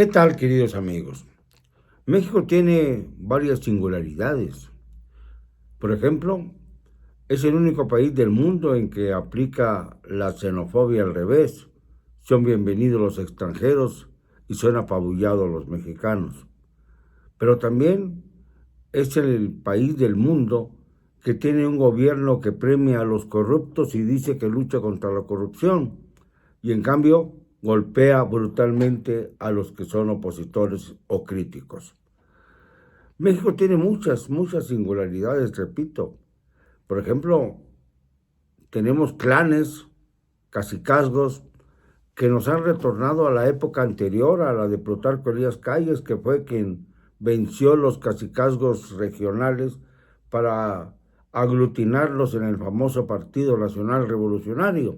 ¿Qué tal, queridos amigos? México tiene varias singularidades. Por ejemplo, es el único país del mundo en que aplica la xenofobia al revés. Son bienvenidos los extranjeros y son apabullados los mexicanos. Pero también es el país del mundo que tiene un gobierno que premia a los corruptos y dice que lucha contra la corrupción. Y en cambio golpea brutalmente a los que son opositores o críticos. México tiene muchas singularidades, repito. Por ejemplo, tenemos clanes, cacicazgos, que nos han retornado a la época anterior, a la de Plutarco Elías Calles, que fue quien venció los cacicazgos regionales para aglutinarlos en el famoso Partido Nacional Revolucionario.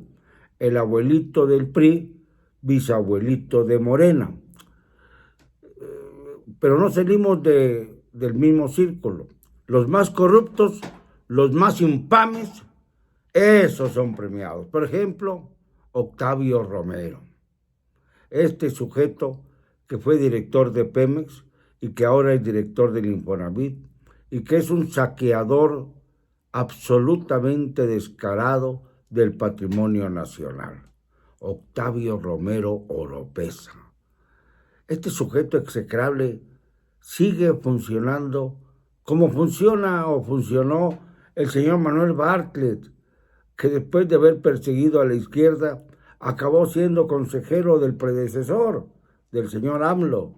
El abuelito del PRI, bisabuelito de Morena. Pero no salimos del mismo círculo. Los más corruptos, los más infames, esos son premiados. Por ejemplo, Octavio Romero. Este sujeto que fue director de Pemex y que ahora es director del Infonavit y que es un saqueador absolutamente descarado del patrimonio nacional. Octavio Romero Oropesa. Este sujeto execrable sigue funcionando como funciona o funcionó el señor Manuel Bartlett, que después de haber perseguido a la izquierda, acabó siendo consejero del predecesor, del señor AMLO.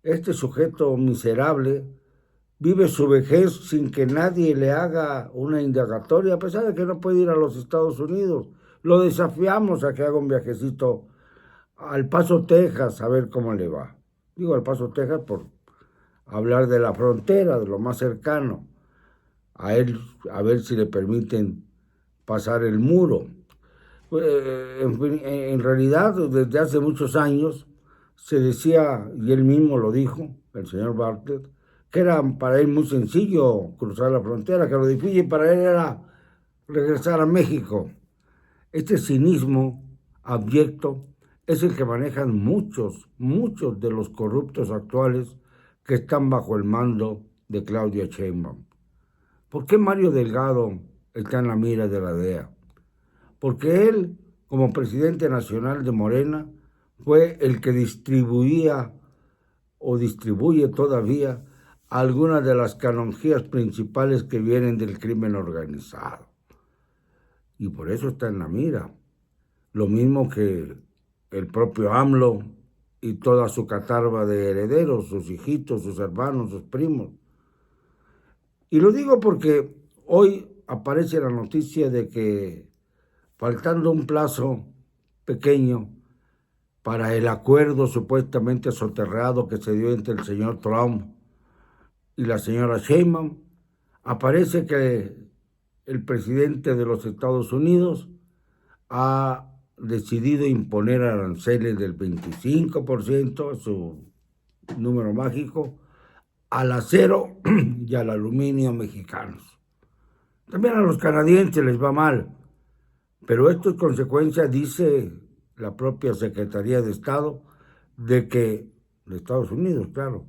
Este sujeto miserable vive su vejez sin que nadie le haga una indagatoria, a pesar de que no puede ir a los Estados Unidos. Lo desafiamos a que haga un viajecito al Paso, Texas, a ver cómo le va. Digo al Paso, Texas, por hablar de la frontera, de lo más cercano. A él, a ver si le permiten pasar el muro. En realidad, desde hace muchos años, se decía, y él mismo lo dijo, el señor Bartlett, que era para él muy sencillo cruzar la frontera, que lo difícil para él era regresar a México. Este cinismo abyecto es el que manejan muchos de los corruptos actuales que están bajo el mando de Claudia Sheinbaum. ¿Por qué Mario Delgado está en la mira de la DEA? Porque él, como presidente nacional de Morena, fue el que distribuía o distribuye todavía algunas de las canonjías principales que vienen del crimen organizado. Y por eso está en la mira. Lo mismo que el propio AMLO y toda su catarba de herederos, sus hijitos, sus hermanos, sus primos. Y lo digo porque hoy aparece la noticia de que, faltando un plazo pequeño para el acuerdo supuestamente soterrado que se dio entre el señor Trump y la señora Sheinbaum, aparece que el presidente de los Estados Unidos ha decidido imponer aranceles del 25%, su número mágico, al acero y al aluminio mexicanos. También a los canadienses les va mal, pero esto es consecuencia, dice la propia Secretaría de Estado, de Estados Unidos, claro,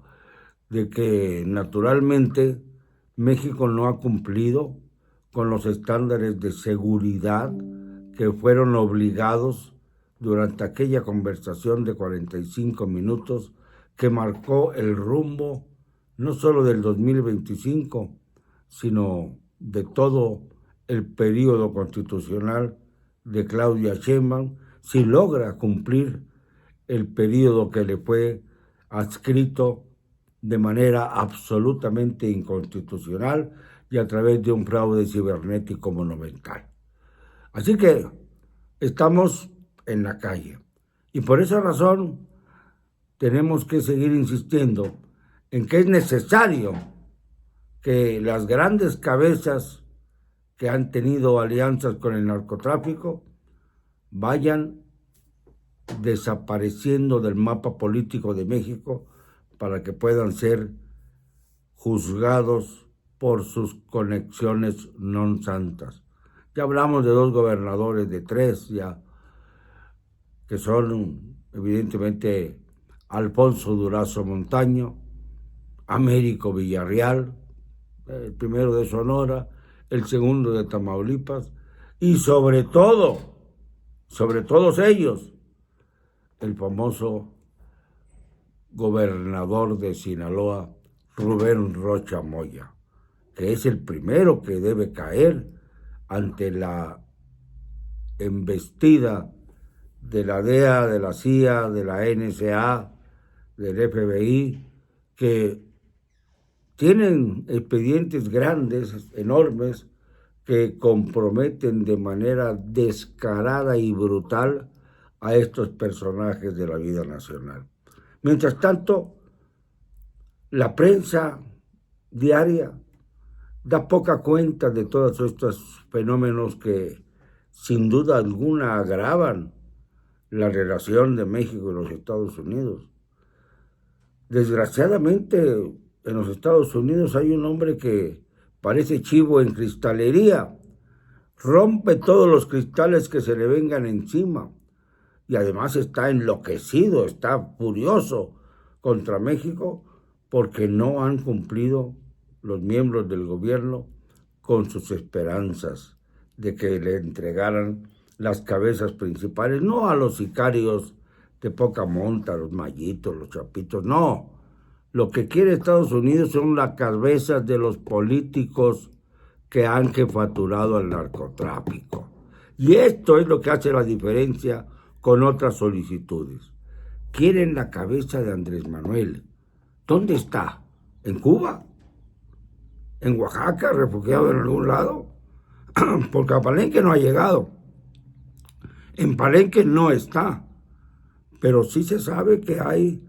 de que naturalmente México no ha cumplido con los estándares de seguridad que fueron obligados durante aquella conversación de 45 minutos que marcó el rumbo no solo del 2025, sino de todo el periodo constitucional de Claudia Sheinbaum, si logra cumplir el periodo que le fue adscrito de manera absolutamente inconstitucional y a través de un fraude cibernético monumental. Así que estamos en la calle. Y por esa razón tenemos que seguir insistiendo en que es necesario que las grandes cabezas que han tenido alianzas con el narcotráfico vayan desapareciendo del mapa político de México para que puedan ser juzgados por sus conexiones non santas. Ya hablamos de 2 gobernadores, de 3 ya, que son evidentemente Alfonso Durazo Montaño, Américo Villarreal, el primero de Sonora, el segundo de Tamaulipas, y sobre todo, sobre todos ellos, el famoso gobernador de Sinaloa, Rubén Rocha Moya, que es el primero que debe caer ante la embestida de la DEA, de la CIA, de la NSA, del FBI, que tienen expedientes grandes, enormes, que comprometen de manera descarada y brutal a estos personajes de la vida nacional. Mientras tanto, la prensa diaria da poca cuenta de todos estos fenómenos que sin duda alguna agravan la relación de México y los Estados Unidos. Desgraciadamente, en los Estados Unidos hay un hombre que parece chivo en cristalería, rompe todos los cristales que se le vengan encima y además está enloquecido, está furioso contra México porque no han cumplido los miembros del gobierno con sus esperanzas de que le entregaran las cabezas principales, no a los sicarios de poca monta, los mallitos, los chapitos, no. Lo que quiere Estados Unidos son las cabezas de los políticos que han jefaturado al narcotráfico. Y esto es lo que hace la diferencia con otras solicitudes. Quieren la cabeza de Andrés Manuel. ¿Dónde está? ¿En Cuba? ¿En Oaxaca, refugiado en algún lado? Porque a Palenque no ha llegado. En Palenque no está. Pero sí se sabe que hay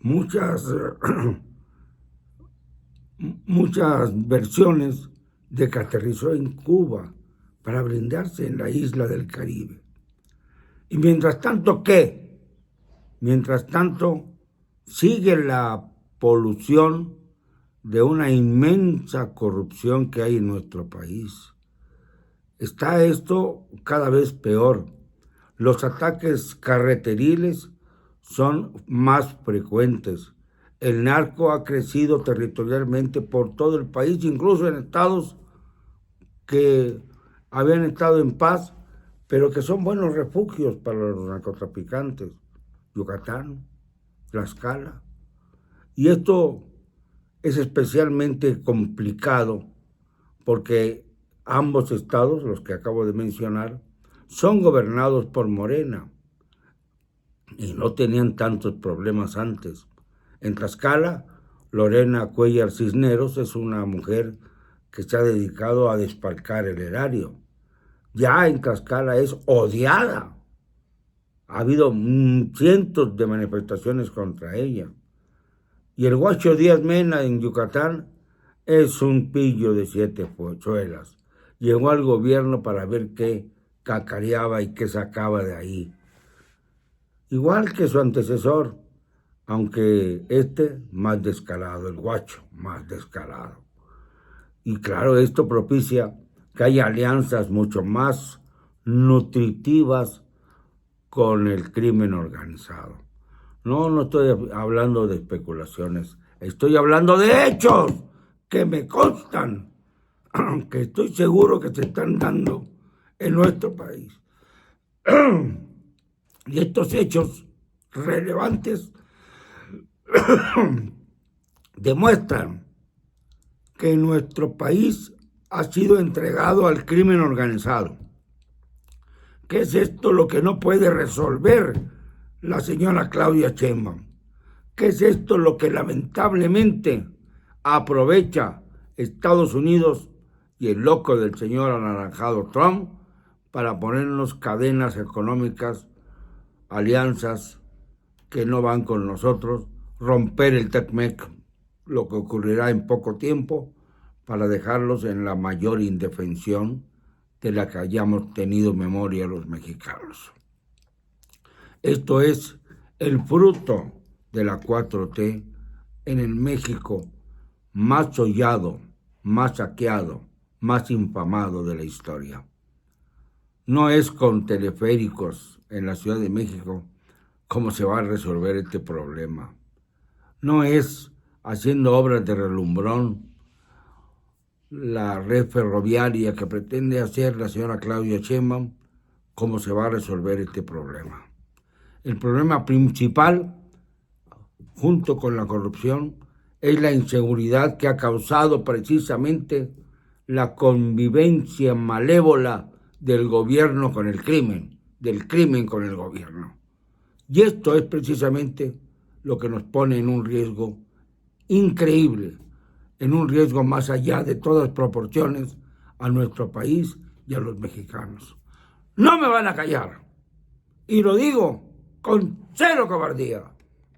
muchas versiones de que aterrizó en Cuba para brindarse en la isla del Caribe. Y mientras tanto, ¿qué? Mientras tanto, sigue la polución de una inmensa corrupción que hay en nuestro país. Está esto cada vez peor. Los ataques carreteriles son más frecuentes. El narco ha crecido territorialmente por todo el país, incluso en estados que habían estado en paz, pero que son buenos refugios para los narcotraficantes. Yucatán, Tlaxcala. Y esto es especialmente complicado porque ambos estados, los que acabo de mencionar, son gobernados por Morena y no tenían tantos problemas antes. En Tlaxcala, Lorena Cuellar Cisneros es una mujer que se ha dedicado a despalcar el erario. Ya en Tlaxcala es odiada. Ha habido cientos de manifestaciones contra ella. Y el Guacho Díaz Mena en Yucatán es un pillo de 7 polluelas. Llegó al gobierno para ver qué cacareaba y qué sacaba de ahí. Igual que su antecesor, aunque más descarado, el Guacho más descarado. Y claro, esto propicia que haya alianzas mucho más nutritivas con el crimen organizado. No estoy hablando de especulaciones, estoy hablando de hechos que me constan, que estoy seguro que se están dando en nuestro país. Y estos hechos relevantes demuestran que nuestro país ha sido entregado al crimen organizado. ¿Qué es esto lo que no puede resolver la señora Claudia Sheinbaum? ¿Qué es esto lo que lamentablemente aprovecha Estados Unidos y el loco del señor anaranjado Trump para ponernos cadenas económicas, alianzas que no van con nosotros, romper el TECMEC, lo que ocurrirá en poco tiempo, para dejarlos en la mayor indefensión de la que hayamos tenido memoria los mexicanos? Esto es el fruto de la 4T en el México más hollado, más saqueado, más infamado de la historia. No es con teleféricos en la Ciudad de México cómo se va a resolver este problema. No es haciendo obras de relumbrón, la red ferroviaria que pretende hacer la señora Claudia Sheinbaum, cómo se va a resolver este problema. El problema principal, junto con la corrupción, es la inseguridad que ha causado precisamente la convivencia malévola del gobierno con el crimen, del crimen con el gobierno. Y esto es precisamente lo que nos pone en un riesgo increíble, en un riesgo más allá de todas proporciones a nuestro país y a los mexicanos. No me van a callar, y lo digo con cero cobardía.